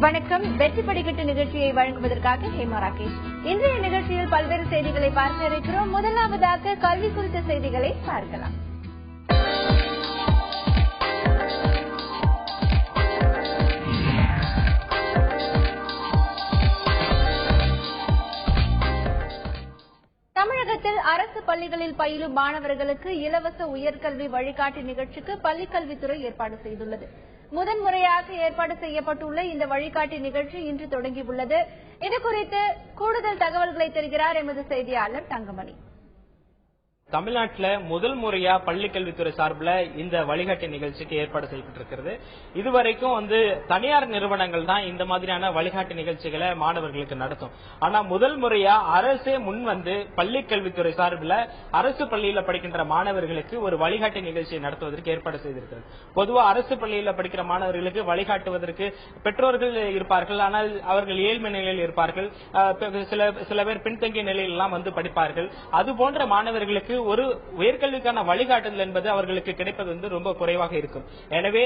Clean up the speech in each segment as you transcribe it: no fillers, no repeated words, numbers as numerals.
வணக்கம். வெற்றி படிக்கட்டு நிகழ்ச்சியை வழங்குவதற்காக ஹேமா ராகேஷ். இன்றைய நிகழ்ச்சியில் பல்வேறு செய்திகளை பார்க்க இருக்கிறோம். முதலாவதாக கல்வி குறித்த செய்திகளை பார்க்கலாம். தமிழகத்தில் அரசு பள்ளிகளில் பயிலும் மாணவர்களுக்கு இலவச உயர்கல்வி வழிகாட்டி நிகழ்ச்சிக்கு பள்ளிக்கல்வித்துறை ஏற்பாடு செய்துள்ளது. முதன்முறையாக ஏற்பாடு செய்யப்பட்டுள்ள இந்த வழிகாட்டி நிகழ்ச்சி இன்று தொடங்கியுள்ளது. இதுகுறித்து கூடுதல் தகவல்களை தருகிறார் எமது செய்தியாளர் தங்கமணி. தமிழ்நாட்டில் முதல் முறையா பள்ளிக்கல்வித்துறை சார்பில் இந்த வழிகாட்டி நிகழ்ச்சிக்கு ஏற்பாடு செய்யப்பட்டிருக்கிறது. இதுவரைக்கும் தனியார் நிறுவனங்கள் தான் இந்த மாதிரியான வழிகாட்டி நிகழ்ச்சிகளை மாணவர்களுக்கு நடத்தும். ஆனா முதல் முறையா அரசே முன் பள்ளிக்கல்வித்துறை சார்பில் அரசு பள்ளியில படிக்கின்ற மாணவர்களுக்கு ஒரு வழிகாட்டி நிகழ்ச்சியை நடத்துவதற்கு ஏற்பாடு செய்திருக்கிறது. பொதுவா அரசு பள்ளியில படிக்கிற மாணவர்களுக்கு வழிகாட்டுவதற்கு பெற்றோர்கள் இருப்பார்கள். ஆனால் அவர்கள் ஏழ்மை நிலையில் இருப்பார்கள். சில பேர் பின்தங்கிய நிலையில் எல்லாம் படிப்பார்கள். அது போன்ற மாணவர்களுக்கு ஒரு உயர்கல்விக்கான வழிகாட்டுதல் என்பது அவர்களுக்கு கிடைப்பது ரொம்ப குறைவாக இருக்கும். எனவே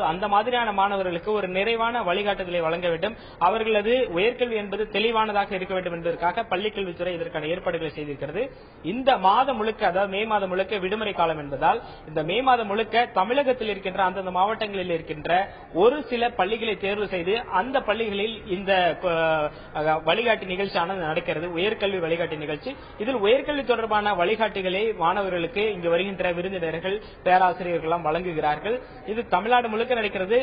அந்த மாதிரியான மாணவர்களுக்கு ஒரு நிறைவான வழிகாட்டுதலை வழங்க வேண்டும். அவர்களது உயர்கல்வி என்பது தெளிவானதாக இருக்க வேண்டும் என்பதற்காக பள்ளிக்கல்வித்துறை இதற்கான ஏற்பாடுகளை செய்திருக்கிறது. இந்த மாதம் முழுக்க, அதாவது மே மாதம் முழுக்க விடுமுறை காலம் என்பதால் இந்த மே மாதம் முழுக்க தமிழகத்தில் இருக்கின்ற அந்தந்த மாவட்டங்களில் இருக்கின்ற ஒரு சில பள்ளிகளை தேர்வு செய்து அந்த பள்ளிகளில் இந்த வழிகாட்டி நிகழ்ச்சியானது நடக்கிறது. உயர்கல்வி வழிகாட்டி நிகழ்ச்சி. இதில் உயர்கல்வி தொடர்பான வழிகாட்டிகளை மாணவர்களுக்கு இங்கு வருகின்ற விருந்தினர்கள், பேராசிரியர்கள் வழங்குகிறார்கள். இது தமிழ்நாடு முழுக்க நடக்கிறது.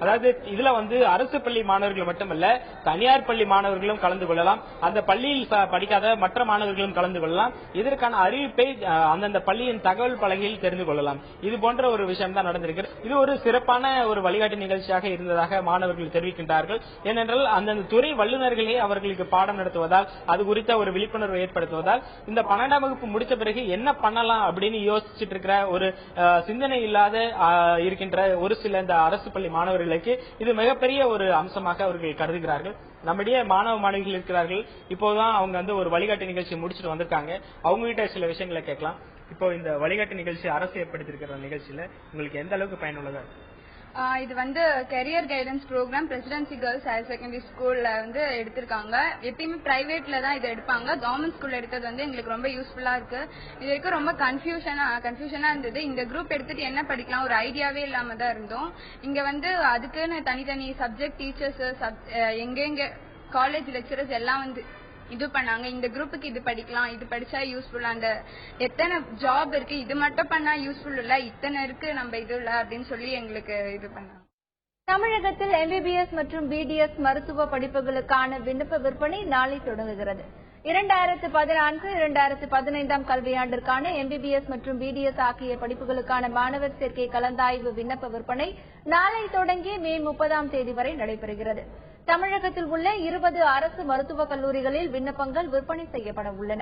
அதாவது இதுல அரசு பள்ளி மாணவர்கள் மட்டுமல்ல, தனியார் பள்ளி மாணவர்களும் கலந்து கொள்ளலாம். அந்த பள்ளியில் படிக்காத மற்ற மாணவர்களும் கலந்து கொள்ளலாம். இதற்கான அறிவிப்பை அந்தந்த பள்ளியின் தகவல் பலகையில் தெரிந்து கொள்ளலாம். இது போன்ற ஒரு விஷயம் தான் நடந்திருக்கிறது. இது ஒரு சிறப்பான ஒரு வழிகாட்டு நிகழ்ச்சியாக இருந்ததாக மாணவர்கள் தெரிவிக்கின்றார்கள். ஏனென்றால் அந்தந்த துறை வல்லுநர்களே அவர்களுக்கு பாடம் நடத்துவதால், அது குறித்த ஒரு விழிப்புணர்வு ஏற்படுத்துவதால், இந்த 12ஆம் வகுப்பு முடிச்ச பிறகு என்ன பண்ணலாம் அப்படின்னு யோசிச்சுட்டு இருக்கிற ஒரு சிந்தனை இல்லாத இருக்கின்ற ஒரு சில இந்த அரசு பள்ளி மாணவர்களுக்கு இது மிகப்பெரிய ஒரு அம்சமாக அவர்கள் கருதுகிறார்கள். நம்முடைய மாணவ மாணவிகள் இருக்கிறார்கள். இப்போதான் அவங்க ஒரு வழிகாட்டு நிகழ்ச்சி முடிச்சுட்டு வந்திருக்காங்க. அவங்க கிட்ட சில விஷயங்களை கேட்கலாம். இப்போ இந்த வழிகாட்டு நிகழ்ச்சி அரசு ஏற்படுத்தியிருக்கிற நிகழ்ச்சியில உங்களுக்கு எந்த அளவுக்கு பயனுள்ளதா? இது career guidance programme Presidency girls higher secondary ஸ்கூல்ல எடுத்திருக்காங்க. எப்பயுமே பிரைவேட்ல தான் இதை எடுப்பாங்க. கவர்மெண்ட் ஸ்கூல்ல எடுத்தது எங்களுக்கு ரொம்ப யூஸ்ஃபுல்லா இருக்கு. இது வரைக்கும் ரொம்ப கன்ஃபியூஷனா இருந்தது. இந்த குரூப் எடுத்துட்டு என்ன படிக்கலாம் ஒரு ஐடியாவே இல்லாம தான் இருந்தோம். இங்க அதுக்குன்னு தனித்தனி சப்ஜெக்ட் டீச்சர்ஸ், எங்க காலேஜ் லெக்சரர்ஸ் எல்லாம் இது பண்ணாங்க. இந்த குரூப்புக்கு இது படிக்கலாம், இது படிச்சா யூஸ்ஃபுல்லா, அந்த எத்தனை ஜாப் இருக்கு, இது மட்டும் பண்ணா யூஸ்ஃபுல் இல்ல, இத்தனை இருக்கு நம்ம இது இல்ல அப்படின்னு சொல்லி எங்களுக்கு இது பண்ணாங்க. தமிழகத்தில் MBBS மற்றும் BDS மருத்துவ படிப்புகளுக்கான விண்ணப்ப விற்பனை நாளை தொடங்குகிறது. 2014-2015 கல்வியாண்டிற்கான MBBS மற்றும் BDS ஆகிய படிப்புகளுக்கான மாணவர் சேர்க்கை கலந்தாய்வு விண்ணப்ப விற்பனை நாளை தொடங்கி மே 30ஆம் தேதி வரை நடைபெறுகிறது. தமிழகத்தில் உள்ள 20 அரசு மருத்துவக் கல்லூரிகளில் விண்ணப்பங்கள் விற்பனை செய்யப்பட உள்ளன.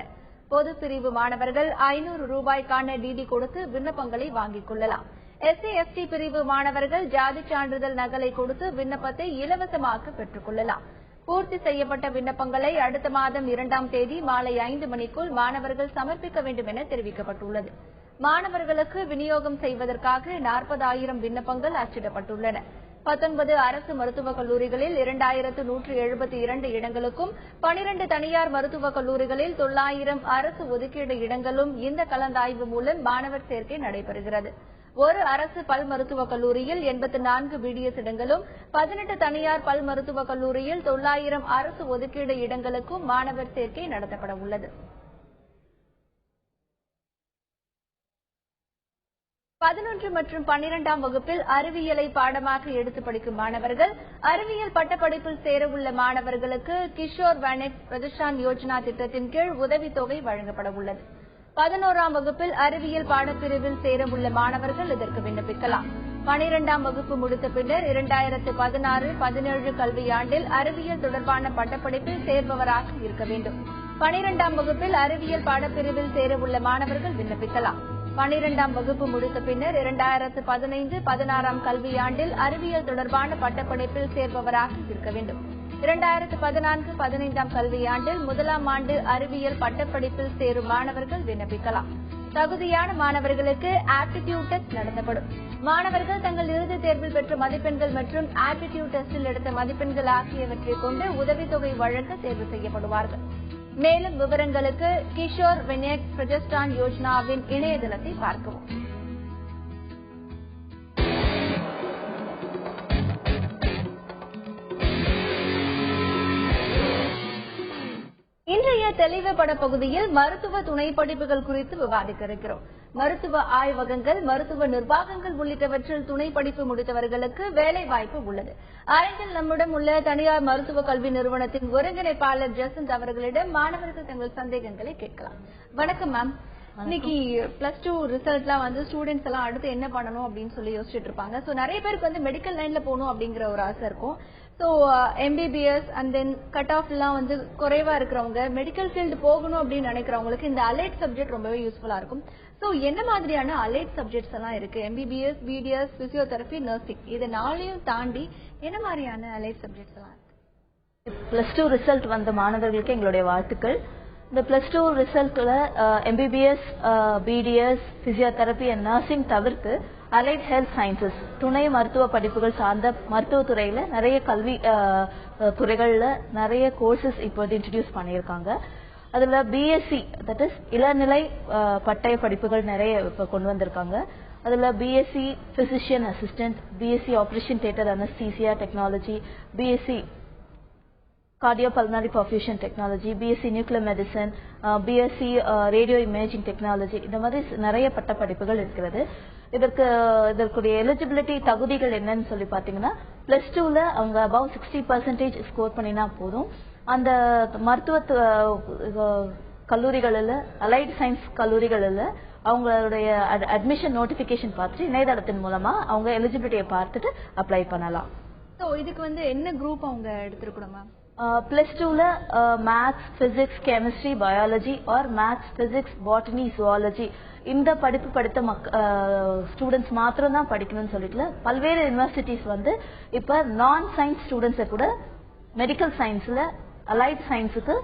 பொது பிரிவு மாணவர்கள் 500 ரூபாய்க்கான டிடி கொடுத்து விண்ணப்பங்களை வாங்கிக் கொள்ளலாம். SC/ST பிரிவு மாணவர்கள் ஜாதி சான்றிதழ் நகலை கொடுத்து விண்ணப்பத்தை இலவசமாக பெற்றுக் கொள்ளலாம். பூர்த்தி செய்யப்பட்ட விண்ணப்பங்களை அடுத்த மாதம் 2ஆம் தேதி மாலை 5 மணிக்குள் மாணவர்கள் சமர்ப்பிக்க வேண்டும் என தெரிவிக்கப்பட்டுள்ளது. மாணவர்களுக்கு விநியோகம் செய்வதற்காக 40,000 விண்ணப்பங்கள் அச்சிடப்பட்டுள்ளன. 19 அரசு மருத்துவக் கல்லூரிகளில் 2172 இடங்களுக்கும் 12 தனியார் மருத்துவக் கல்லூரிகளில் 900 அரசு ஒதுக்கீடு இடங்களும் இந்த கலந்தாய்வு மூலம் மாணவர் சேர்க்கை நடைபெறுகிறது. ஒரு அரசு பல் மருத்துவக் கல்லூரியில் 84 BDS இடங்களும் 18 தனியார் பல் மருத்துவக் கல்லூரியில் 900 அரசு ஒதுக்கீடு இடங்களுக்கும் மாணவர் சேர்க்கை நடத்தப்பட உள்ளது. 11 மற்றும் 12ஆம் வகுப்பில் அறிவியலை பாடமாக எடுத்து படிக்கும் மாணவர்கள், அறிவியல் பட்டப்படிப்பில் சேரவுள்ள மாணவர்களுக்கு கிஷோர் வனெட் பிரதிஷ்டான் யோஜனா திட்டத்தின் கீழ் உதவித்தொகை வழங்கப்பட உள்ளது. 11ஆம் வகுப்பில் அறிவியல் பாடப்பிரிவில் சேரவுள்ள மாணவர்கள் இதற்கு விண்ணப்பிக்கலாம். 12ஆம் வகுப்பு முடித்த பின்னர் 2016-17 கல்வியாண்டில் அறிவியல் தொடர்பான பட்டப்படிப்பில் சேர்பவராக இருக்க வேண்டும். 12ஆம் வகுப்பில் அறிவியல் பாடப்பிரிவில் சேரவுள்ள மாணவர்கள் விண்ணப்பிக்கலாம். 12ஆம் வகுப்பு முடித்த பின்னர் 2015-16 கல்வியாண்டில் அறிவியல் தொடர்பான பட்டப்படிப்பில் சேர்பவராக இருக்க வேண்டும். 2014-15 கல்வியாண்டில் முதலாம் ஆண்டு அறிவியல் பட்டப்படிப்பில் சேரும் மாணவர்கள் விண்ணப்பிக்கலாம். தகுதியான மாணவர்களுக்கு ஆப்டிடியூட் டெஸ்ட் நடத்தப்படும். மாணவர்கள் தங்கள் இறுதித் தேர்வில் பெற்ற மதிப்பெண்கள் மற்றும் ஆப்டிடியூட் டெஸ்டில் எடுத்த மதிப்பெண்கள் ஆகியவற்றை கொண்டு உதவித்தொகை வழங்க தேர்வு செய்யப்படுவார்கள். மேலும் விவரங்களுக்கு கிஷோர் விநாயக் பிரஜஸ்தான் யோஜனாவின் இணையதளத்தை பார்க்கவும். இன்றைய தெளிவு பட பகுதியில் மருத்துவ துணை படிப்புகள் குறித்து விவாதிக்க இருக்கிறோம். மருத்துவ ஆய்வகங்கள், மருத்துவ நிர்வாகங்கள் உள்ளிட்டவற்றில் துணை படிப்பு முடித்தவர்களுக்கு வேலை வாய்ப்பு உள்ளது. அரங்கில் நம்மிடம் உள்ள தனியார் மருத்துவ கல்வி நிறுவனத்தின் ஒருங்கிணைப்பாளர் ஜெசந்த் அவர்களிடம் மாணவர்கள் தங்கள் சந்தேகங்களை கேட்கலாம். வணக்கம் மேம். இன்னைக்கு +2 ரிசல்ட்லாம் வந்து ஸ்டூடெண்ட்ஸ் எல்லாம் அடுத்து என்ன பண்ணணும் அப்படின்னு சொல்லி யோசிச்சுட்டு இருப்பாங்க. சோ நிறைய பேருக்கு வந்து மெடிக்கல் லைன்ல போகணும் அப்படிங்கிற ஒரு ஆசை இருக்கும். So MBBS and then cut off எல்லாம் வந்து குறைவா இருக்கிறவங்க மெடிக்கல் ஃபீல்டு போகணும் அப்படின்னு நினைக்கிறவங்களுக்கு இந்த அலைட் சப்ஜெக்ட் ரொம்பவே யூஸ்ஃபுல்லா இருக்கும். சோ என்ன மாதிரியான அலைட் சப்ஜெக்ட்ஸ் எல்லாம் இருக்கு? MBBS, BDS, பிசியோதெரபி, நர்சிங், இதை 4ஐயும் தாண்டி என்ன மாதிரியான அலைட் சப்ஜெக்ட்ஸ் எல்லாம் இருக்கு? +2 ரிசல்ட் வந்த மாணவர்களுக்கு எங்களுடைய வாழ்த்துக்கள். இந்த +2 ரிசல்ட்ல MBBS, BDS, physiotherapy and nursing தவிர்த்து அலைட் ஹெல்த் சயின்சஸ் துணை மருத்துவ படிப்புகள் சார்ந்த மருத்துவத்துறையில நிறைய கல்வி துறைகள்ல நிறைய கோர்சஸ் இப்போது இன்ட்ரடியூஸ் பண்ணியிருக்காங்க. அதுல BSc தட் இஸ் இளநிலை பட்டய படிப்புகள் நிறைய இப்ப கொண்டு வந்திருக்காங்க. அதுல BSc physician assistant, BSc operation theatre anaesthesia technology, BSc cardiopulmonary perfusion technology, BSc nuclear medicine, BSc radio imaging technology, இந்த மாதிரி நிறைய பட்ட படிப்புகள் இருக்கிறது. இதற்குரிய எலிஜிபிலிட்டி தகுதிகள் என்னன்னு சொல்லி பாத்தீங்கன்னா +2ல அவங்க above 60% ஸ்கோர் பண்ணினா போதும். அந்த மருத்துவ கல்லூரிகளில் அலைட் சயின்ஸ் கல்லூரிகளில் அவங்களுடைய அட்மிஷன் நோட்டிபிகேஷன் பார்த்துட்டு இணையதளத்தின் மூலமா அவங்க எலிஜிபிலிட்டியை பார்த்துட்டு அப்ளை பண்ணலாம். சோ இதுக்கு வந்து என்ன குரூப் அவங்க எடுத்துருக்கணுமா? +2ல maths, physics, chemistry, biology or maths, physics, botany, zoology இந்த படிப்பு படித்த ஸ்டூடெண்ட்ஸ் மாத்திரம் தான் படிக்கணும்னு சொல்லிட்டு பல்வேறு யூனிவர்சிட்டிஸ் வந்து இப்ப நான் சயின்ஸ் ஸ்டூடெண்ட்ஸை கூட மெடிக்கல் சயின்ஸ்ல அலைட் சயின்ஸுக்கு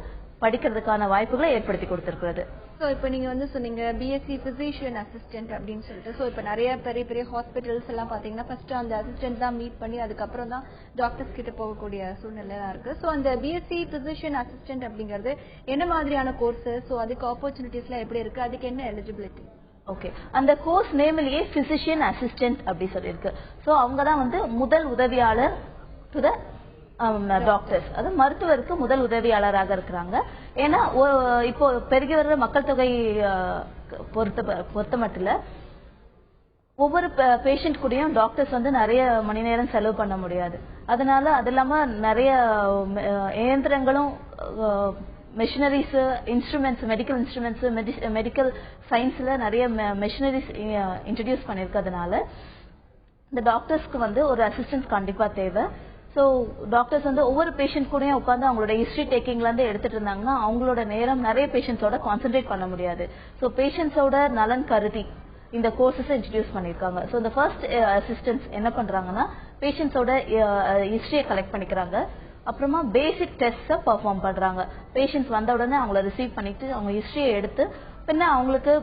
படிக்கிறதுக்கான வாய்ப்புகளை ஏற்படுத்தி கொடுத்திருக்கிறது. சோ இப்ப நீங்க வந்து சொன்னீங்க BSc பிசிஷியன் அசிஸ்டன்ட் அப்படின்னு சொல்லிட்டு. சோ இப்ப நிறைய பெரிய பெரிய ஹாஸ்பிட்டல்ஸ் எல்லாம் பாத்தீங்கன்னா ஃபர்ஸ்ட் அந்த அசிஸ்டன்ட் தான் மீட் பண்ணி அதுக்கப்புறம் தான் டாக்டர்ஸ் கிட்ட போகக்கூடிய சூழ்நிலை தான் இருக்கு. சோ அந்த BSc பிசிஷியன் அசிஸ்டன்ட் அப்படிங்கிறது என்ன மாதிரியான கோர்ஸ்? சோ அதுக்கு ஆப்பர்ச்சுனிட்டிஸ் எல்லாம் எப்படி இருக்கு? அதுக்கு என்ன எலிஜிபிலிட்டி? ஓகே, அந்த கோர்ஸ் நேம்லயே பிசிஷியன் அசிஸ்டன்ட் அப்படி சொல்லியிருக்கு. சோ அவங்க தான் வந்து முதல் உதவியாளர் டு த டாக்டர்ஸ், அது மருத்துவருக்கு முதல் உதவியாளராக இருக்கிறாங்க. ஏன்னா இப்போ பெருகி வர்ற மக்கள் தொகை பொறுத்த மட்டும் ஒவ்வொரு பேஷண்ட் கூடயும் டாக்டர்ஸ் வந்து நிறைய மணி நேரம் செலவு பண்ண முடியாது. அதனால அது இல்லாம நிறைய இயந்திரங்களும் machineries, instruments, medical instruments, medical சயின்ஸ்ல நிறைய மெஷினரிஸ் இன்ட்ரடியூஸ் பண்ணிருக்கிறதுனால இந்த டாக்டர்ஸ்க்கு வந்து ஒரு அசிஸ்டன்ஸ் கண்டிப்பா தேவை. ஸோ டாக்டர்ஸ் வந்து ஒவ்வொரு பேஷண்ட் கூடயும் உட்காந்து அவங்களோட ஹிஸ்டரி டேக்கிங்ல இருந்து எடுத்துட்டு இருந்தாங்கன்னா அவங்களோட நேரம் நிறைய பேஷண்ட்ஸோட கான்சென்ட்ரேட் பண்ண முடியாது. ஸோ பேஷண்ட்ஸோட நலன் கருதி இந்த கோர்சஸ் இன்ட்ரடியூஸ் பண்ணிருக்காங்க. ஸோ இந்த ஃபர்ஸ்ட் அசிஸ்டன்ஸ் என்ன பண்றாங்கன்னா பேஷண்ட்ஸோட ஹிஸ்டரியை கலெக்ட் பண்ணிக்கிறாங்க. அப்புறமா பேசிக் டெஸ்ட் பெர்ஃபார்ம் பண்றாங்க. பேஷண்ட்ஸ் வந்த உடனே அவங்கள ரிசீவ் பண்ணிட்டு அவங்க ஹிஸ்டரியை எடுத்து பின்ன அவங்களுக்கு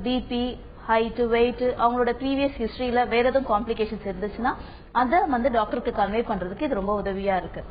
பிபி, ஹைட், வெயிட், அவங்களோட ப்ரீவியஸ் ஹிஸ்டரியில வேற எதுவும் காம்ப்ளிகேஷன்ஸ் இருந்துச்சுன்னா அதை வந்து டாக்டருக்கு கன்வே பண்றதுக்கு இது ரொம்ப உதவியா இருக்கு.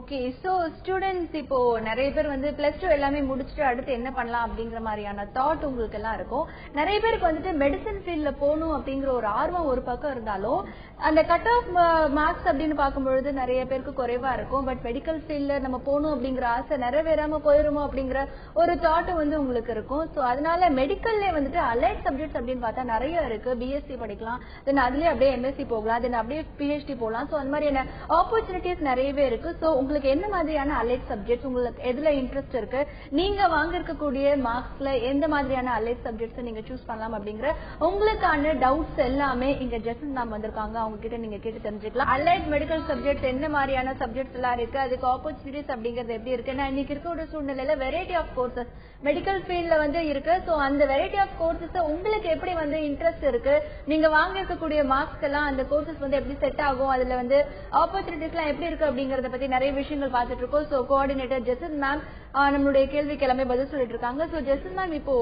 ஓகே, சோ ஸ்டூடெண்ட்ஸ் இப்போ நிறைய பேர் வந்து +2 எல்லாமே முடிச்சுட்டு அடுத்து என்ன பண்ணலாம் அப்படிங்கிற மாதிரியான தாட் உங்களுக்கு எல்லாம் இருக்கும். நிறைய பேருக்கு வந்துட்டு மெடிசன் ஃபீல்ட்ல போகணும் அப்படிங்கிற ஒரு ஆர்வம் ஒரு பக்கம் இருந்தாலும் அந்த கட் ஆஃப் மார்க்ஸ் அப்படின்னு பார்க்கும்பொழுது நிறைய பேருக்கு குறைவா இருக்கும். பட் மெடிக்கல் ஃபீல்ட்ல நம்ம போகணும் அப்படிங்கிற ஆசை நிறைவேறாம போயிருமோ அப்படிங்கிற ஒரு தாட் வந்து உங்களுக்கு இருக்கும். சோ அதனால மெடிக்கல்ல வந்துட்டு அலைட் சப்ஜெக்ட்ஸ் அப்படின்னு பார்த்தா நிறைய இருக்கு. BSc படிக்கலாம், தென் அதுலயே அப்படியே MSc போகலாம், தென் அப்படியே PhD போகலாம். சோ அந்த மாதிரியான ஆப்பர்ச்சுனிட்டிஸ் நிறையவே இருக்கு. சோ உங்களுக்கு என்ன மாதிரியான அலைட் சப்ஜெக்ட்ஸ், உங்களுக்கு எதுல இன்ட்ரெஸ்ட் இருக்கு, நீங்க வாங்க இருக்கக்கூடிய மார்க்ஸ்ல எந்த மாதிரியான அலைட் சப்ஜெக்ட்ஸ் நீங்க சூஸ் பண்ணலாம் அப்படிங்கிற உங்களுக்கான டவுட்ஸ் எல்லாமே இங்க ஜெசந்த் மேம் வந்திருக்காங்க, அவங்க கிட்ட நீங்க கேட்டு தெரிஞ்சுக்கலாம். அலைட் மெடிக்கல் சப்ஜெக்ட் என்ன மாதிரியான சப்ஜெக்ட்ஸ் எல்லாம் இருக்கு, அதுக்கு ஆப்பர்ச்சுனிட்டிஸ் அப்படிங்கிறது எப்படி இருக்கு. இன்னைக்கு இருக்க ஒரு சூழ்நிலையில வெரைட்டி ஆஃப் கோர்சஸ் மெடிக்கல் ஃபீல்ட்ல வந்து இருக்கு. சோ அந்த வெரைட்டி ஆஃப் கோர்சஸ் உங்களுக்கு எப்படி வந்து இன்ட்ரெஸ்ட் இருக்கு, நீங்க வாங்க இருக்கக்கூடிய மார்க்ஸ் எல்லாம் அந்த கோர்சஸ் வந்து எப்படி செட் ஆகும், அதுல வந்து ஆப்பர்ச்சுனிட்டிஸ் எல்லாம் எப்படி இருக்கு அப்படிங்கறத பத்தி நிறைய நிறைய விஷயங்கள் பார்த்துட்டு இருக்கோம். ஸோ கோஆர்டினேட்டர் ஜெசின் மேம் நம்மளுடைய கேள்விக்கு எல்லாமே பதில் சொல்லிட்டு இருக்காங்க. ஸோ ஜெசின் மேம், இப்போ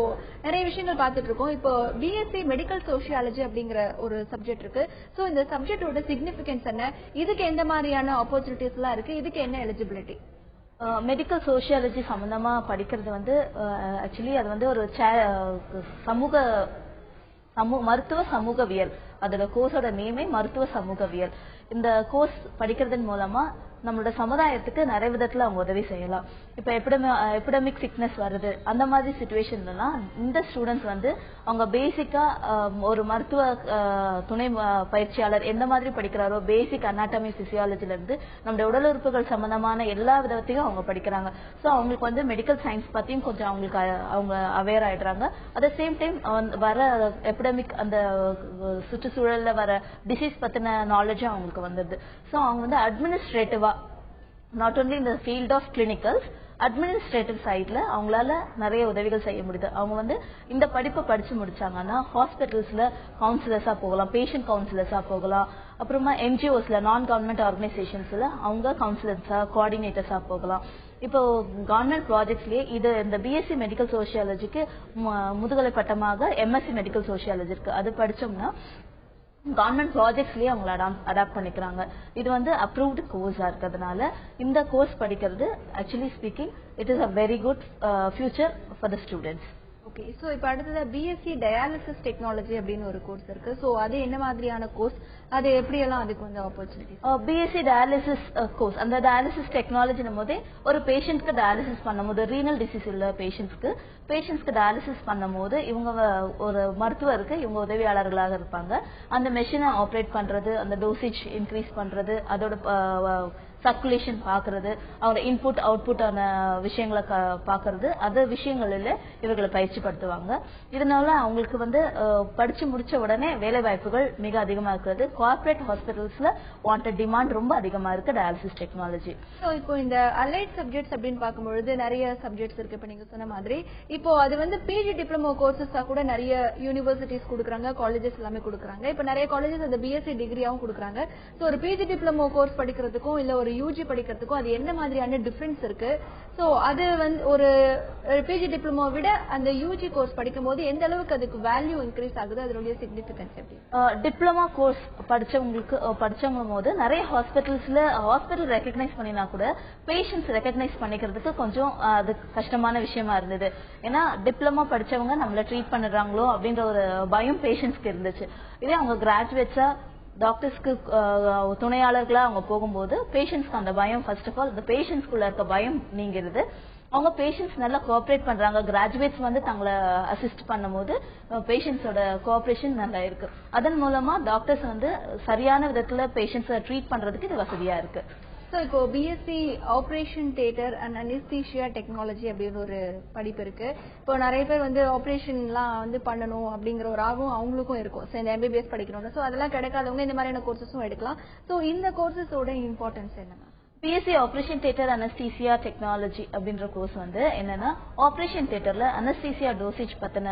நிறைய விஷயங்கள் பார்த்துட்டு இருக்கோம். இப்போ பிஎஸ்சி மெடிக்கல் சோசியாலஜி அப்படிங்கிற ஒரு சப்ஜெக்ட் இருக்கு. ஸோ இந்த சப்ஜெக்டோட சிக்னிபிகன்ஸ் என்ன, இதுக்கு எந்த மாதிரியான ஆப்பர்ச்சுனிட்டிஸ் எல்லாம் இருக்கு, இதுக்கு என்ன எலிஜிபிலிட்டி? மெடிக்கல் சோசியாலஜி சம்பந்தமா படிக்கிறது வந்து ஆக்சுவலி அது வந்து ஒரு மருத்துவ சமூகவியல். அதோட கோர்ஸோட நேமே மருத்துவ சமூகவியல். இந்த கோர்ஸ் படிக்கிறதன் மூலமா நம்மளோட சமுதாயத்துக்கு நிறைய விதத்துல அவங்க உதவி செய்யலாம். இப்ப எபிடமிக் சிக்னஸ் வருது, அந்த மாதிரி சிச்சுவேஷன்லாம் இந்த ஸ்டூடெண்ட்ஸ் வந்து அவங்க பேசிக்கா ஒரு மருத்துவ துணை பயிற்சியாளர் எந்த மாதிரி படிக்கிறாரோ, பேசிக் அனாட்டமி பிசியாலஜில இருந்து நம்மளுடைய உடல் உறுப்புகள் சம்பந்தமான எல்லா விதத்தையும் அவங்க படிக்கிறாங்க. ஸோ அவங்களுக்கு வந்து மெடிக்கல் சயின்ஸ் பத்தியும் கொஞ்சம் அவங்க அவேர் ஆயிடுறாங்க. அட் த சேம் டைம் வர எபிடமிக் அந்த சுற்றுச்சூழல்ல வர டிசீஸ் பத்தின நாலேஜும் அவங்களுக்கு வந்துடுது. ஸோ அவங்க வந்து அட்மினிஸ்ட்ரேட்டிவா நாட் ஓன்லி இந்த ஃபீல்ட் ஆஃப் கிளினிக்கல்ஸ், அட்மினிஸ்ட்ரேட்டிவ் சைட்ல அவங்களால நிறைய உதவிகள் செய்ய முடியுது. அவங்க வந்து இந்த படிப்பை படிச்சு முடிச்சாங்கன்னா ஹாஸ்பிட்டல்ஸ்ல கவுன்சிலர்ஸா போகலாம், பேஷண்ட் கவுன்சிலர்ஸா போகலாம். அப்புறமா என்ஜிஓஸ்ல நான் கவர்மெண்ட் ஆர்கனைசேஷன்ஸ்ல அவங்க கவுன்சிலர்ஸா கோஆர்டினேட்டர்ஸா போகலாம். இப்போ கவர்மெண்ட் ப்ராஜெக்ட்ஸ்லயே இது இந்த பிஎஸ்சி மெடிக்கல் சோசியாலஜிக்கு முதுகலை பட்டமாக எம்எஸ்சி மெடிக்கல் சோசியாலஜி இருக்கு. அது படிச்சோம்னா கவர்மெண்ட் ப்ராஜெக்ட்ஸ்லயே அவங்கள அடாப்ட் பண்ணிக்கிறாங்க. இது வந்து அப்ரூவ்டு கோர்ஸா இருக்கிறதுனால இந்த கோர்ஸ் படிக்கிறது actually speaking it is a very good future for the students. Okay, so இப்போ அடுத்தது பிஎஸ்சி டயாலிசிஸ் டெக்னாலஜி அப்படின்னு ஒரு கோர்ஸ் இருக்கு. சோ அது என்ன மாதிரியான கோர்ஸ், அது எப்படி எல்லாம் அதுக்கு வந்து ஆப்பர்ச்சுனிட்டி? பிஎஸ்சி டயாலிசிஸ் கோர்ஸ், அந்த டயாலிசிஸ் டெக்னாலஜினும் போதே ஒரு பேஷண்ட்க்கு டயாலிசிஸ் பண்ணும்போது, ரீனல் டிசீஸ் உள்ள பேஷண்ட்ஸ்க்கு டயாலிசிஸ் பண்ணும்போது இவங்க ஒரு மருத்துவருக்கு இவங்க உதவியாளர்களாக இருப்பாங்க. அந்த மெஷினை ஆப்ரேட் பண்றது, அந்த டோசேஜ் இன்க்ரீஸ் பண்றது, அதோட சர்க்குலேஷன் பாக்குறது, அவங்க இன்புட் அவுட்புட் ஆன விஷயங்களை பாக்குறது, அந்த விஷயங்களில் இவர்களை பயிற்சி படுத்துவாங்க. இதனால அவங்களுக்கு வந்து படிச்சு முடிச்ச உடனே வேலை வாய்ப்புகள் மிக அதிகமா இருக்கிறது. கார்பரேட் ஹாஸ்பிட்டல்ஸ்ல வாண்டட் டிமாண்ட் ரொம்ப அதிகமா இருக்கு டயாலிசிஸ் டெக்னாலஜி. இப்போ இந்த அலைட் சப்ஜெக்ட்ஸ் அப்படின்னு பார்க்கும்பொழுது நிறைய சப்ஜெக்ட்ஸ் இருக்கு. இப்ப நீங்க சொன்ன மாதிரி இப்போ அது வந்து பிஜி டிப்ளமோ கோர்சஸா கூட நிறைய யூனிவர்சிட்டிஸ் கொடுக்குறாங்க, காலேஜஸ் எல்லாமே கொடுக்குறாங்க. இப்ப நிறைய காலேஜஸ் அந்த பிஎஸ்சி டிகிரியாவும் கொடுக்குறாங்க. சோ ஒரு பிஜி டிப்ளமோ கோர்ஸ் படிக்கிறதுக்கும் இல்ல ஒரு யூஜி படிக்கிறதுக்கும் அது என்ன மாதிரியான டிஃபரன்ஸ் இருக்கு? சோ அது வந்து ஒரு பிஜி டிப்ளமோ விட அந்த யூஜி கோர்ஸ் படிக்கும் போது எந்த அளவுக்கு அதுக்கு வேல்யூ இன்க்ரீஸ் ஆகுது, அதனுடைய சிக்னிபிகன்ஸ் எப்படி? டிப்ளமா கோர்ஸ் படிச்சவங்க போது நிறைய ஹாஸ்பிட்டல் ரெகக்னைஸ் பண்ணினா கூட பேஷண்ட்ஸ் ரெகக்னைஸ் பண்ணிக்கிறதுக்கு கொஞ்சம் அது கஷ்டமான விஷயமா இருந்தது. ஏன்னா டிப்ளமா படிச்சவங்க நம்மள ட்ரீட் பண்ணிடுறாங்களோ அப்படின்ற ஒரு பயம் பேஷண்ட்ஸ்க்கு இருந்துச்சு. இதே அவங்க கிராஜுவேட்ஸா டாக்டர்ஸ்க்கு துணையாளர்களா அவங்க போகும்போது பேஷண்ட்ஸ்க்கு அந்த பயம், ஃபர்ஸ்ட் ஆஃப் ஆல் இந்த பேஷண்ட்ஸ்குள்ள இருக்க பயம் நீங்கிறது. அவங்க பேஷண்ட்ஸ் நல்லா கோஆபரேட் பண்றாங்க. கிராஜுவேட்ஸ் வந்து தங்களை அசிஸ்ட் பண்ணும்போது பேஷண்ட்ஸோட கோஆபரேஷன் நல்லா இருக்கு. அதன் மூலமா டாக்டர்ஸ் வந்து சரியான விதத்துல பேஷண்ட்ஸை ட்ரீட் பண்றதுக்கு இது வசதியா இருக்கு. ஸோ இப்போ BSc operation theatre and anaesthesia technology அப்படின்னு ஒரு படிப்பு இருக்கு. இப்போ நிறைய பேர் வந்து ஆப்ரேஷன்லாம் வந்து பண்ணணும் அப்படிங்கிற ஒரு ஆர்வம் அவங்களுக்கும் இருக்கும். ஸோ இந்த எம்பிபிஎஸ் படிக்கணும். ஸோ அதெல்லாம் கிடைக்காதவங்க இந்த மாதிரியான கோர்சஸும் எடுக்கலாம். ஸோ இந்த கோர்சஸோட இம்பார்ட்டன்ஸ் என்ன? BSc operation theatre anaesthesia technology அப்படின்ற கோர்ஸ் வந்து என்னன்னா ஆப்ரேஷன் தியேட்டர்ல அனஸ்தீசியா டோசேஜ் பத்தின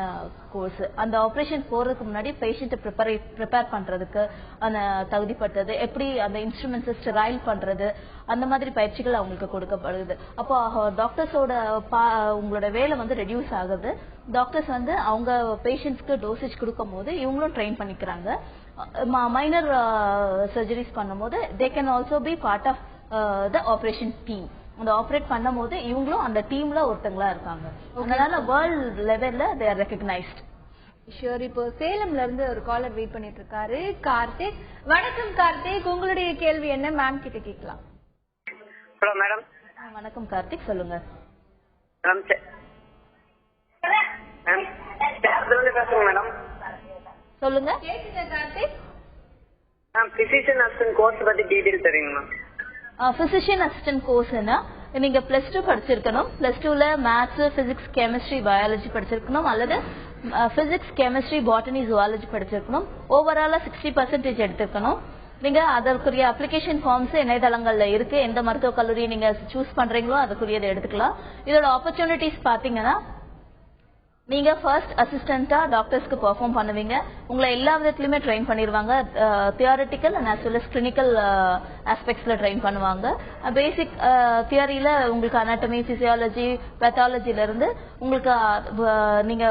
கோர்ஸ். அந்த ஆப்ரேஷன் போறதுக்கு முன்னாடி பேஷண்ட் ப்ரிப்பேர் பண்றதுக்கு அந்த தகுதிப்பட்டது, எப்படி அந்த இன்ஸ்ட்ருமெண்ட்ஸ் ஸ்டெரைல் பண்றது, அந்த மாதிரி பயிற்சிகள் அவங்களுக்கு கொடுக்கப்படுது. அப்போ டாக்டர்ஸோட உங்களோட வேலை வந்து ரெடியூஸ் ஆகுது. டாக்டர்ஸ் வந்து அவங்க பேஷண்ட்ஸ்க்கு டோசேஜ் கொடுக்கும் போது இவங்களும் ட்ரெயின் பண்ணிக்கிறாங்க. மைனர் சர்ஜரிஸ் பண்ணும்போது they can also be part of the operation team. அந்த ஆபரேட் பண்ணும்போது இவங்களும் அந்த டீம்ல ஒருத்தங்களா இருக்காங்க. அதனால வேர்ல்ட் லெவல்ல they are recognized. ஷூர். இப்போ சேலம்ல இருந்து ஒரு காலர் வெயிட் பண்ணிட்டு இருக்காரு, கார்த்திக். வணக்கம் கார்த்திக், உங்களுடைய கேள்வி என்ன மேம் கிட்ட கேட்கலாம். Hello madam. வணக்கம் கார்த்திக், சொல்லுங்க. மேடம் சொல்லுங்க. கேக்குங்க கார்த்திக். பிசிஷியன் அசிஸ்டன்ட் கோர்ஸ் பத்தி டீடைல் தெரியுங்க மேம். பிசிஷியன் அசிஸ்டன்ட் கோர்ஸ்னா நீங்க +2 படிச்சிருக்கணும். +2ல மேத்ஸ், பிசிக்ஸ், கெமிஸ்ட்ரி, பயாலஜி படிச்சிருக்கணும், அல்லது பிசிக்ஸ், கெமிஸ்ட்ரி, பாட்டனி, ஜுவாலஜி படிச்சிருக்கணும். ஓவராலா 60% எடுத்திருக்கணும். நீங்க அதற்குரிய அப்ளிகேஷன் ஃபார்ம்ஸ் இணையதளங்கள்ல இருக்கு. எந்த மருத்துவக் கல்லூரியை நீங்க சூஸ் பண்றீங்களோ அதுக்குரியதை எடுத்துக்கலாம். இதோட ஆப்பர்ச்சுனிட்டிஸ் பாத்தீங்கன்னா நீங்க ஃபர்ஸ்ட் அசிஸ்டண்டா டாக்டர்ஸ்க்கு பெர்ஃபார்ம் பண்ணுவீங்க. உங்களை எல்லா விதத்திலுமே ட்ரெயின் பண்ணிடுவாங்க. Theoretical and as well as clinical ஆஸ்பெக்ட்ஸ்ல ட்ரெயின் பண்ணுவாங்க. பேசிக் தியரியில உங்களுக்கு அனாட்டமி, பிசியாலஜி, பேத்தாலஜில இருந்து உங்களுக்கு நீங்க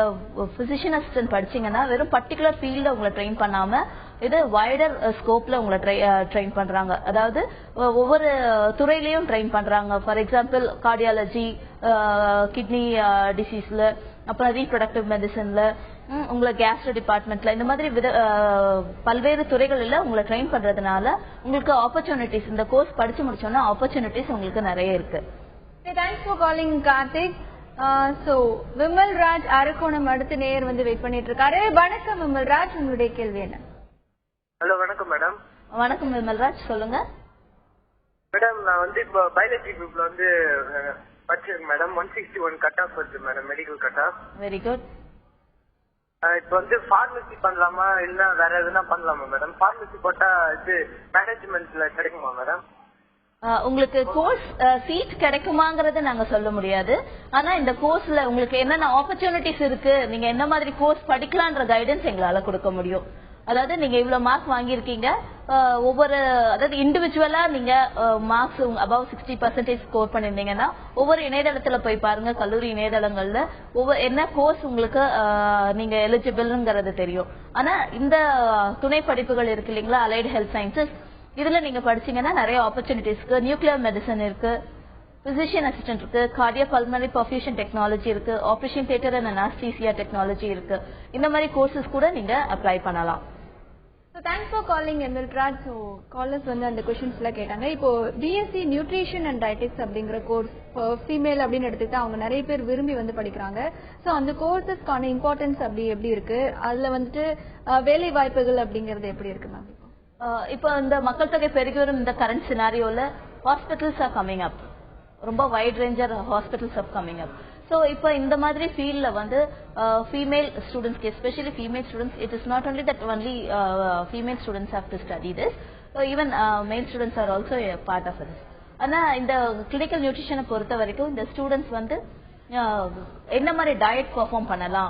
பிசிஷியன் அசிஸ்டன்ட் படிச்சீங்கன்னா வெறும் பர்டிகுலர் ஃபீல்ட்ல உங்களை ட்ரெயின் பண்ணாம இது வைடர் ஸ்கோப்ல உங்களை ட்ரெயின் பண்றாங்க. அதாவது ஒவ்வொரு துறையிலயும் ட்ரெயின் பண்றாங்க. ஃபார் எக்ஸாம்பிள் கார்டியாலஜி, கிட்னி டிசீஸ்ல, அப்புறம் ரீப்ரொடக்டிவ் மெடிசன்ல, உங்களை கேஸ்ட்ரோ டிபார்ட்மெண்ட்ல, இந்த மாதிரி பல்வேறு துறைகள்ல உங்களை ட்ரெயின் பண்றதுனால உங்களுக்கு ஆப்பர்ச்சுனிட்டிஸ், இந்த கோர்ஸ் படிச்சு முடிச்சோன்னா ஆப்பர்ச்சுனிட்டிஸ் உங்களுக்கு நிறைய இருக்கு. Thanks for calling Karthik. So Vimal Raj Arakkonam அடுத்த நேயர் வந்து வெயிட் பண்ணிட்டு இருக்காரு. வணக்கம் விமல் ராஜ், உங்களுடைய கேள்வி என்ன? ஹலோ, வணக்கம் மேடம். வணக்கம் விமல்ராஜ், சொல்லுங்க. மேடம், நான் வந்து இப்போ பயாலஜி குரூப்ல வந்து படிச்சிருக்கேன் மேடம். 161 கட் ஆஃப் வருது madam, medical cut off. Very good. இப்போ வந்து பார்மசி பண்ணலாமா இல்ல வேற எதுனா பண்ணலாமா மேடம்? பார்மசி போட்டா இது மேனேஜ்மெண்ட்ல கிடைக்குமா மேடம்? உங்களுக்கு கோர்ஸ் சீட் கிடைக்குமாங்கறத நாங்க சொல்ல முடியாது. ஆனா இந்த கோர்ஸ்ல உங்களுக்கு என்னென்ன ஆப்பர்ச்சுனிட்டிஸ் இருக்கு, நீங்க என்ன மாதிரி கோர்ஸ் படிக்கலான்ற கைடன்ஸ் எங்களால கொடுக்க முடியும். அதாவது நீங்க இவ்வளவு மார்க் வாங்கியிருக்கீங்க, ஒவ்வொரு அதாவது இண்டிவிஜுவலா நீங்க மார்க்ஸ் அபவ் 60% ஸ்கோர் பண்ணிருந்தீங்கன்னா ஒவ்வொரு இணையதளத்துல போய் பாருங்க, கல்லூரி இணையதளங்கள்ல ஒவ்வொரு என்ன கோர்ஸ் உங்களுக்கு நீங்க எலிஜிபிள்ங்கிறது தெரியும். ஆனா இந்த துணை படிப்புகள் இருக்கு இல்லீங்களா, அலைடு ஹெல்த் சயின்சஸ், இதுல நீங்க படிச்சீங்கன்னா நிறைய ஆப்பர்ச்சுனிட்டிஸ் இருக்கு. நியூக்ளியர் மெடிசன் இருக்கு, பிசிஷியன் அசிஸ்டன்ட் இருக்கு, கார்டியோ பல்மனரி பர்ஃபியூஷன் டெக்னாலஜி இருக்கு, ஆபரேஷன் தியேட்டர் அண்ட் அனாஸ்தீசியா டெக்னாலஜி இருக்கு. இந்த மாதிரி கோர்சஸ் கூட நீங்க அப்ளை பண்ணலாம். So thanks for calling Emilraj. So callers வந்து அந்த கொஸ்டின்ஸ்ல கேட்டாங்க. இப்போ பிஎஸ்சி நியூட்ரிஷன் அண்ட் டயட்டிக்ஸ் அப்படிங்கிற கோர்ஸ் ஃபீமேல் அப்படின்னு எடுத்துக்கிட்டா அவங்க நிறைய பேர் விரும்பி வந்து படிக்கிறாங்க. ஸோ அந்த கோர்சஸ்க்கான இம்பார்ட்டன்ஸ் எப்படி இருக்கு, அதுல வந்துட்டு வேலை வாய்ப்புகள் அப்படிங்கறது எப்படி இருக்கு மேம்? இப்போ இந்த மக்கள் தொகை பெருகி வரும் இந்த கரண்ட் சினாரியோல ஹாஸ்பிட்டல்ஸ் ஆர் கமிங் அப், ரொம்ப wide ranger hospitals are coming up. So இப்போ இந்த மாதிரி ஃபீல்ட்ல வந்து ஃபீமேல் ஸ்டூடெண்ட்ஸ்க்கு, especially female students, it is not only that only female students have to study this, even male students are also part of this. ஆனா இந்த clinical நியூட்ரிஷனை பொறுத்த வரைக்கும் இந்த ஸ்டூடெண்ட்ஸ் வந்து என்ன மாதிரி டயட் பெர்ஃபார்ம் பண்ணலாம்,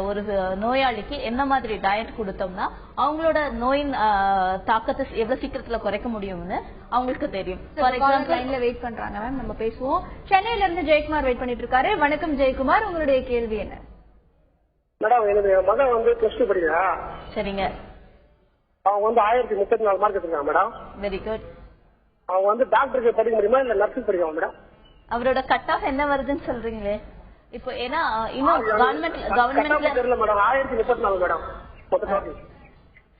ஒரு நோயாளிக்கு என்ன மாதிரி டயட் கொடுத்தோம்னா அவங்களோட நோயின் தாக்கத்தை எவ்வளவு சீக்கிரத்துல குறைக்க முடியும்னு அவங்களுக்கு தெரியும். ஃபார் எக்ஸாம்பிள் லைன்ல வெயிட் பண்றாங்க மேம், நம்ம பேசுவோம். சென்னையில இருந்து ஜெயக்குமார் வெயிட் பண்ணிட்டு இருக்காரு. வணக்கம் ஜெயக்குமார், உங்களுடைய கேள்வி என்ன? மேடம், என்னுடைய மகன் வந்து +2 படிக்கிறா. சரிங்க. அவங்க வந்து 1034 மார்க் எடுத்திருக்காங்க மேடம். Very good. அவங்க வந்து டாக்டருக்கு படிக்க முடியுமா இல்ல நர்சிங் படிக்கலாம் மேடம்? அவரோட கட் ஆஃப் என்ன வருதுன்னு சொல்றீங்களே இப்போ? ஏன்னா இன்னும் கவர்மெண்ட்ல தெரியல மேடம். 1034 மேடம்.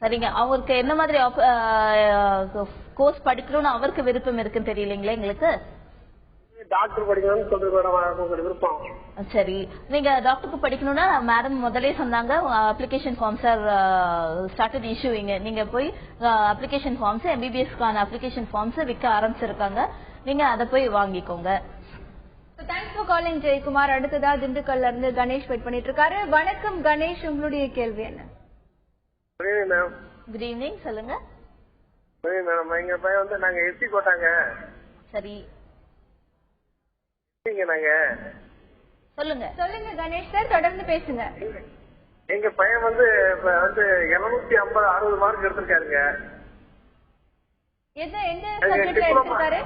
சரிங்க. அவருக்கு என்ன மாதிரி கோர்ஸ் படிக்கணும்னு அவருக்கு விருப்பம் இருக்குன்னு தெரியலீங்களா எங்களுக்கு? டாக்டர் படிக்கணும்னு சொல்றது மேடம் விருப்பம். சரி, நீங்க டாக்டருக்கு படிக்கணும்னா மேடம் முதலே சொன்னாங்க application forms are started issuing. நீங்க போய் அப்ளிகேஷன் ஃபார்ம்ஸ், எம்பிபிஎஸ்க்கான அப்ளிகேஷன் ஃபார்ம்ஸ் விற்க ஆரம்பிச்சிருக்காங்க, நீங்க அதை போய் வாங்கிக்கோங்க. Thanks for calling Jayakumar. அடுத்ததா திண்டுக்கல்ல இருந்து கணேஷ் வெயிட் பண்ணிட்டு இருக்காரு. வணக்கம் கணேஷ், உங்களுடைய கேள்வி என்ன? குட் ஈவினிங், சொல்லுங்க. மேடம், எங்க பையன் வந்து நாங்க எஸ்சி போட்டாங்க. சரி, நாங்க சொல்லுங்க சொல்லுங்க கணேஷ் சார், தொடர்ந்து பேசுங்க. எங்க பையன் வந்து 750-60 மார்க் எடுத்திருக்காருங்க. எந்த சப்ஜெக்ட்ல எடுத்திருக்காரு?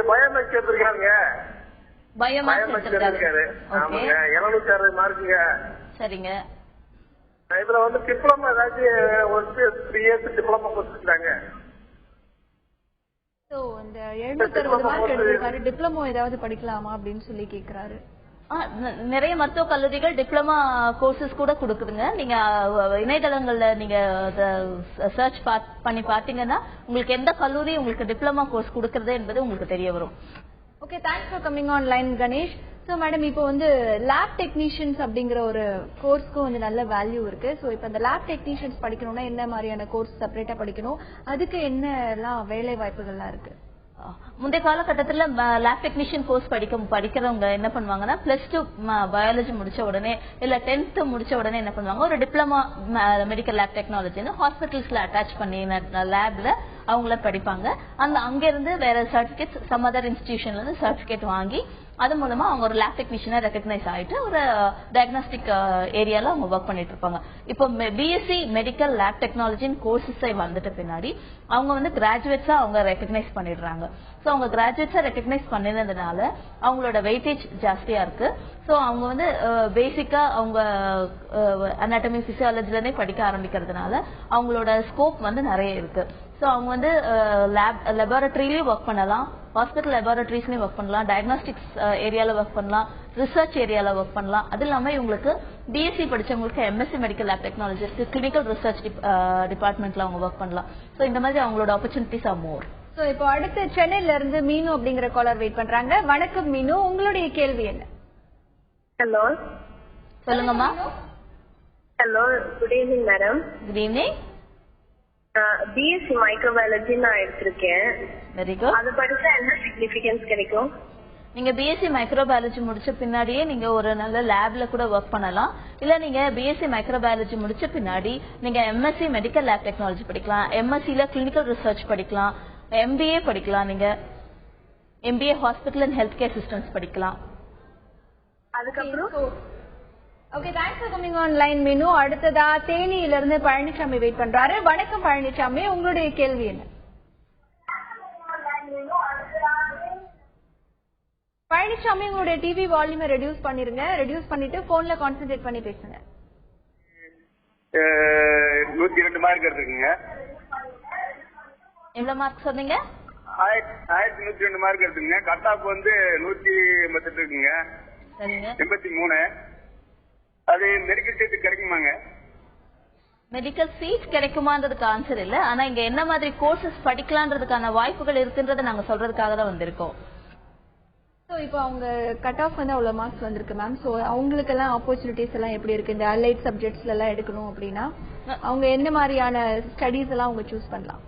பயோமேக்ஸ் எடுத்திருக்காருங்க. பயோமேக்ஸ் எடுத்திருக்காரு. ஆமாங்க, 760 மார்க்குங்க. சரிங்க. இதுல வந்து டிப்ளமா ஏதாச்சும் 3 இயர்ஸ் டிப்ளமா கொடுத்துருக்காங்க. சோ இந்த 760 மார்க் எடுத்திருக்காரு, டிப்ளமோ ஏதாவது படிக்கலாமா அப்படின்னு சொல்லி கேக்குறாரு. நிறைய மருத்துவ கல்லூரிகள் டிப்ளமா கோர்சஸ் கூட கொடுக்குதுங்க. நீங்க இணையதளங்கள்ல நீங்க சர்ச் பண்ணி பாத்தீங்கன்னா உங்களுக்கு எந்த கல்லூரி உங்களுக்கு டிப்ளமா கோர்ஸ் கொடுக்கறது என்பது உங்களுக்கு தெரிய வரும். Okay, thanks for coming online Ganesh. So madam, இப்போ வந்து லேப் டெக்னீஷியன்ஸ் அப்படிங்கிற ஒரு கோர்ஸ்க்கும் வந்து நல்ல வேல்யூ இருக்கு. ஸோ இப்போ அந்த லேப் டெக்னீஷியன்ஸ் படிக்கணும்னா என்ன மாதிரியான கோர்ஸ் செப்பரேட்டா படிக்கணும், அதுக்கு என்ன எல்லாம் வேலை வாய்ப்புகள்லாம் இருக்கு? முந்தைய காலகட்டத்தில் லேப் டெக்னீஷியன் கோர்ஸ் படிக்கிறவங்க என்ன பண்ணுவாங்கன்னா +2 பயாலஜி முடிச்ச உடனே இல்ல 10th முடிச்ச உடனே என்ன பண்ணுவாங்க, ஒரு டிப்ளமா மெடிக்கல் லேப் டெக்னாலஜின்னு ஹாஸ்பிட்டல்ஸ்ல அட்டாச் பண்ணி லேப்ல அவங்கள படிப்பாங்க. அங்க இருந்து வேற சர்டிபிகேட் சம் அதர் இன்ஸ்டிடியூஷன்ல இருந்து சர்டிபிகேட் வாங்கி அது மூலமா அவங்க ஒரு லேப் டெக்னீஷியனா ரெகக்னைஸ் ஆயிட்டு ஒரு டயக்னாஸ்டிக் ஏரியால அவங்க ஒர்க் பண்ணிட்டு இருப்பாங்க. இப்போ பிஎஸ்சி மெடிக்கல் லேப் டெக்னாலஜின்னு கோர்சஸ் வந்துட்ட பின்னாடி அவங்க வந்து கிராஜுவேட்ஸா அவங்க ரெகக்னைஸ் பண்ணிடுறாங்க. சோ அவங்க கிராஜுவேட்ஸா ரெகக்னைஸ் பண்ணினதுனால அவங்களோட வெயிட்டேஜ் ஜாஸ்தியா இருக்கு. சோ அவங்க வந்து பேசிக்கா அவங்க அனாட்டமி பிசியாலஜில இருந்தே படிக்க ஆரம்பிக்கிறதுனால அவங்களோட ஸ்கோப் வந்து நிறைய இருக்கு. சோ அவங்க வந்து லெபார்டரியிலயும் ஒர்க் பண்ணலாம், ஹாஸ்பிட்டல் லெபார்டரிஸ்லயும் ஒர்க் பண்ணலாம், டயக்னாஸ்டிக்ஸ் ஏரியால ஒர்க் பண்ணலாம், ரிசர்ச் ஏரியால ஒர்க் பண்ணலாம். அது இல்லாம இவங்களுக்கு பிஎஸ்சி படிச்சவங்களுக்கு எம்எஸ்சி மெடிக்கல் லேப் டெக்னாலஜி இருக்கு, கிளினிக்கல் ரிசர்ச் டிபார்ட்மெண்ட்ல அவங்க ஒர்க் பண்ணலாம். சோ இந்த மாதிரி அவங்களோட ஆப்பர்ச்சுனிட்டிஸ் ஆர் மோர். சோ இப்போ அடுத்து சென்னையில இருந்து மீனு அப்படிங்கிற காலர் வெயிட் பண்றாங்க. வணக்கம் மீனு, உங்களுடைய கேள்வி என்ன? ஹலோ, சொல்லுங்கம்மா. Hello, good evening madam. Good evening. BSc microbiology நான் எடுத்திருக்கேன். Very good. அது படிச்சா என்ன சிக்னிஃபிகன்ஸ் கிடைக்கும்? நீங்க பிஎஸ்சி மைக்ரோபயாலஜி முடிச்ச பின்னாடியே நீங்க ஒரு நல்ல லேப்ல கூட ஒர்க் பண்ணலாம். இல்ல நீங்க பிஎஸ்சி மைக்ரோபயாலஜி முடிச்ச பின்னாடி நீங்க எம்எஸ்சி மெடிக்கல் லேப் டெக்னாலஜி படிக்கலாம், எம்எஸ்சில கிளினிக்கல் ரிசர்ச் படிக்கலாம், எம்பிஏ படிக்கலாம், நீங்க MBA hospital and health care systems படிக்கலாம். அதுக்கப்புறம் okay, thanks for coming on line மீனு. அடுத்ததா தேனியில இருந்து பழனிசாமி வெயிட் பண்றாரு. வணக்கம் பழனிசாமி, உங்களுடைய கேள்வி என்ன? பழனிசாமி, உங்களுடைய டிவி வால்யூமை ரெடியூஸ் பண்ணிருங்க. ரெடியூஸ் பண்ணிட்டு போன்ல கான்சென்ட்ரேட் பண்ணி பேசுங்க. 102 மார்க் எடுத்துக்கங்க. எவ்வளவு மார்க் சொன்னீங்க? 1102 மார்க் எடுத்துக்கங்க. கட் ஆஃப் வந்து 188 இருக்குங்க. சரிங்க. 83. அது மெடிக்கல் சீட் கிடைக்குமாங்க? மெடிக்கல் சீட் கிடைக்குமான்றதுக்கு ஆன்சர் இல்ல. ஆனா இங்க என்ன மாதிரி கோர்சஸ் படிக்கலான்றதுக்கான வாய்ப்புகள் இருக்குன்றத நாங்க சொல்றதுக்காக தான் வந்திருக்கோம். சோ இப்போ அவங்க கட் ஆஃப் வந்து அவ்வளவு மார்க்ஸ் வந்திருக்கு மேம். சோ அவங்களுக்கு எல்லாம் ஆப்பர்ச்சுனிட்டிஸ் எல்லாம் எப்படி இருக்கு? இந்த அலைட் சப்ஜெக்ட்ஸ்ல எல்லாம் எடுக்கணும் அப்படின்னா அவங்க என்ன மாதிரியான ஸ்டடீஸ் எல்லாம் அவங்க சூஸ் பண்ணலாம்?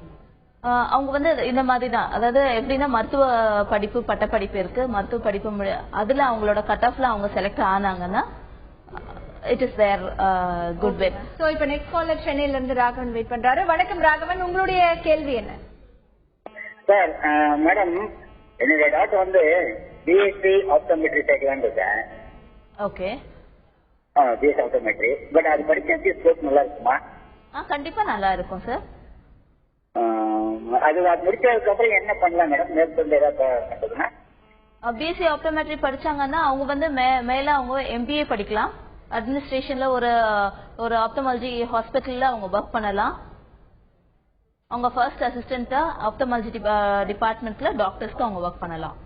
அவங்க வந்து இந்த மாதிரி தான், அதாவது எப்படின்னா மருத்துவ படிப்பு பட்ட படிப்பு இருக்கு, மருத்துவ படிப்பு அதுல அவங்களோட கட் ஆஃப்ல அவங்க செலக்ட் ஆனாங்கன்னா it is there good wet. So இப்போ நெக்ஸ்ட் காலர் சென்னையில இருந்து ராகவன் வெயிட் பண்றாரு. வணக்கம் ராகவன், உங்களுடைய கேள்வி என்ன? சார், மேடம் என்னுடைய டாக்டர் வந்து பிஎஸ்சி ஆப்டோமெட்ரி சேர்க்கலான்னு இருக்கேன். ஓகே. BSc optometry. பட் அது படிக்கிறதுக்கு ஸ்கோப் நல்லா இருக்குமா? கண்டிப்பா நல்லா இருக்கும் சார். அது முடிச்சதுக்கு அப்புறம் என்ன பண்ணலாம் மேடம்? மேற்கொண்டு ஏதாவது பிஎஸ்சி ஆப்டோமெட்ரி படிச்சாங்கன்னா அவங்க வந்து மேல அவங்க எம்பிஏ படிக்கலாம். அட்மினிஸ்ட்ரேஷன்ல ஒரு ஆப்டமாலஜி ஹாஸ்பிட்டல்ல அவங்க ஒர்க் பண்ணலாம். அவங்க ஃபர்ஸ்ட் அசிஸ்டன்டா ஆப்டமாலஜி டிபார்ட்மெண்ட்ல டாக்டர்ஸ்க்கு அவங்க ஒர்க் பண்ணலாம்.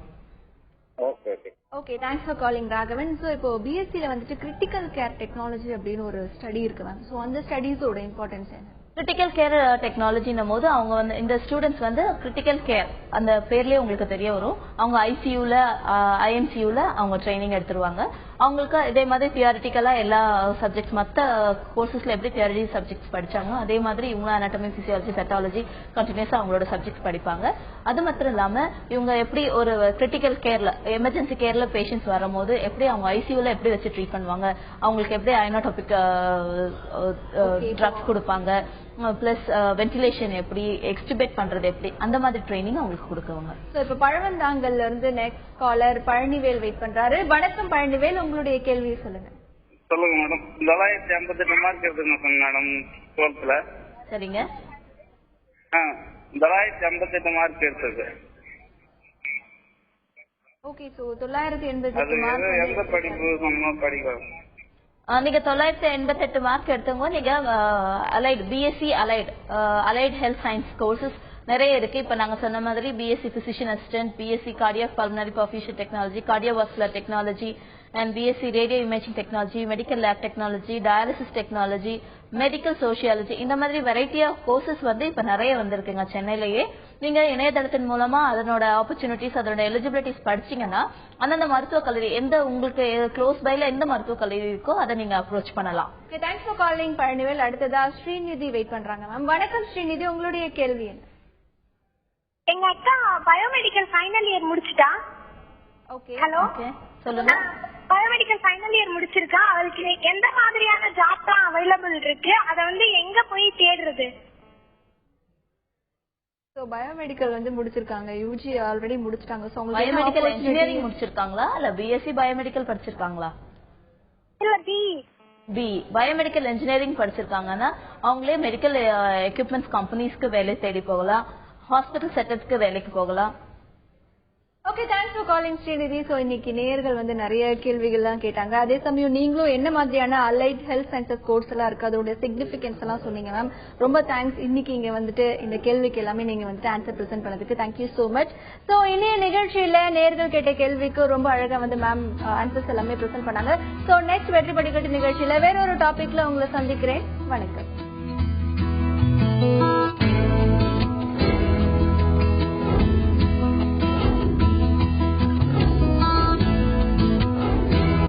Okay, thanks for calling Raghavan. So இப்போ பிஎஸ்சில வந்துட்டு கிரிட்டிக்கல் கேர் டெக்னாலஜி அப்படின்னு ஒரு ஸ்டடி இருக்கு மேம். சோ அந்த ஸ்டடீஸோட இம்பார்ட்டன்ஸ் என்ன? கிரிட்டிக்கல் கேர் டெக்னாலஜின்னும் போது அவங்க வந்து இந்த ஸ்டூடெண்ட்ஸ் வந்து கிரிட்டிக்கல் கேர் அந்த பேர்லயே உங்களுக்கு தெரிய வரும். அவங்க ஐசியூல ஐஎம்சியூல அவங்க ட்ரைனிங் எடுத்துருவாங்க. அவங்களுக்கு இதே மாதிரி தியரிட்டிக்கலா எல்லா சப்ஜெக்ட்ஸ் மற்ற கோர்சஸ்ல எப்படி தியரி சப்ஜெக்ட்ஸ் படிச்சாங்களோ அதே மாதிரி இவங்க அனாட்டமி பிசியாலஜி சைட்டாலஜி கண்டினியூஸா அவங்களோட சப்ஜெக்ட்ஸ் படிப்பாங்க. அது மட்டும் இல்லாம இவங்க எப்படி ஒரு கிரிட்டிக்கல் கேர்ல எமர்ஜென்சி கேர்ல பேஷண்ட்ஸ் வரும்போது எப்படி அவங்க ஐசியூல எப்படி வச்சு ட்ரீட் பண்ணுவாங்க, அவங்களுக்கு எப்படி ஐனோடாபிக் ட்ரக்ஸ் கொடுப்பாங்க, பிளஸ் வென்டிலேஷன் எப்படி எக்ஸ்டிபேட் பண்றது எப்படி, அந்த மாதிரி ட்ரைனிங் அவங்களுக்கு கொடுக்குவாங்க. சோ இப்ப பழவந்தாங்கல்ல இருந்து நெக்ஸ்ட் காலர் பழனிவேல் வெயிட் பண்றாரு. வணக்கம் பழனிவேல், உங்களுடைய கேள்வியை சொல்லுங்க. சொல்லுங்க மேடம். 958 மார்க் எடுத்துங்க மேடம் 12th. சரிங்க. 958 மார்க் எடுத்தது. ஓகே, சோ 988 மார்க் எந்த படிப்பு சொன்னா படிக்கலாம்? நீங்க 988 மார்க் எடுத்தவங்க நீங்க allied BSc allied health science courses நிறைய இருக்கு. இப்ப நாங்க சொன்ன மாதிரி BSc physician assistant, BSc cardiac pulmonary perfusion technology, cardiovascular technology and BSc radio imaging technology, medical lab technology, dialysis technology, medical sociology, இந்த மாதிரி வெரைட்டி ஆஃப் கோர்சஸ் வந்து இப்ப நிறைய வந்திருக்குங்க சென்னையிலேயே. நீங்க இணையதளத்தின் மூலமா அதனோட ஆப்பர்ச்சுனிட்டிஸ் அதோட எலிஜிபிலிட்டிஸ் படிச்சீங்கன்னா அந்தந்த மருத்துவக் கல்லூரி எந்த உங்களுக்கு க்ளோஸ் பைல எந்த மருத்துவக் கல்லூரி இருக்கோ அதை நீங்க அப்ரோச் பண்ணலாம். Thanks for calling Palanivel. அடுத்ததா ஸ்ரீநிதி வெயிட் பண்றாங்க மேம். வணக்கம் ஸ்ரீநிதி, உங்களுடைய கேள்வி என்ன? எங்க அக்கா பயோமெடிக்கல் ஃபைனல் இயர் முடிச்சிட்டா. ஓகே. ஹலோ, சொல்லுங்க. பயோமெடிக்கல் ஃபைனல் இயர் முடிச்சிருக்கா. அவளுக்கு எந்த மாதிரியான ஜாப் தான் அவைலபிள் இருக்கு, அத வந்து எங்க போய் தேடுறது? சோ பயோமெடிக்கல் வந்து முடிச்சிருக்காங்க, யூஜி ஆல்ரெடி முடிச்சிட்டாங்க. சோ உங்களுக்கு பயோமெடிக்கல் இன்ஜினியரிங் முடிச்சிருக்காங்களா இல்ல பிஎஸ்சி பயோமெடிக்கல் படிச்சிருக்காங்களா? இல்ல பி பயோமெடிக்கல் இன்ஜினியரிங் படிச்சிருக்காங்கன்னா அவங்களே மெடிக்கல் எக்யூப்மெண்ட்ஸ் கம்பெனிஸ்க்கு வேலை தேடி போகலாம், ஹாஸ்பிட்டல் செட்டப்ஸ்க்கு வேலைக்கு போகலாம். Okay, thanks for calling Srinidhi. So இன்னைக்கு நேயர்கள் வந்து நிறைய கேள்விகள்லாம் கேட்டாங்க. அதே சமயம் நீங்களும் என்ன மாதிரியான அலைட் ஹெல்த் சயின்சஸ் கோர்ஸ் எல்லாம் இருக்கு, அதோட சிக்னிபிகன்ஸ் எல்லாம் சொன்னீங்க மேம். ரொம்ப தேங்க்ஸ். இன்னைக்கு இங்க வந்துட்டு இந்த கேள்விக்கு எல்லாமே நீங்க வந்துட்டு ஆன்சர் பிரசன்ட் பண்ணதுக்கு தேங்க்யூ சோ மச். சோ இன்னைய நிகழ்ச்சியில நேயர்கள் கேட்ட கேள்விக்கு ரொம்ப அழகா வந்து மேம் ஆன்சர்ஸ் எல்லாமே பிரசன்ட் பண்ணாங்க. சோ நெக்ஸ்ட் வெற்றி படிக்கட்டு நிகழ்ச்சியில வேற ஒரு டாபிக்ல உங்களை சந்திக்கிறேன். வணக்கம்.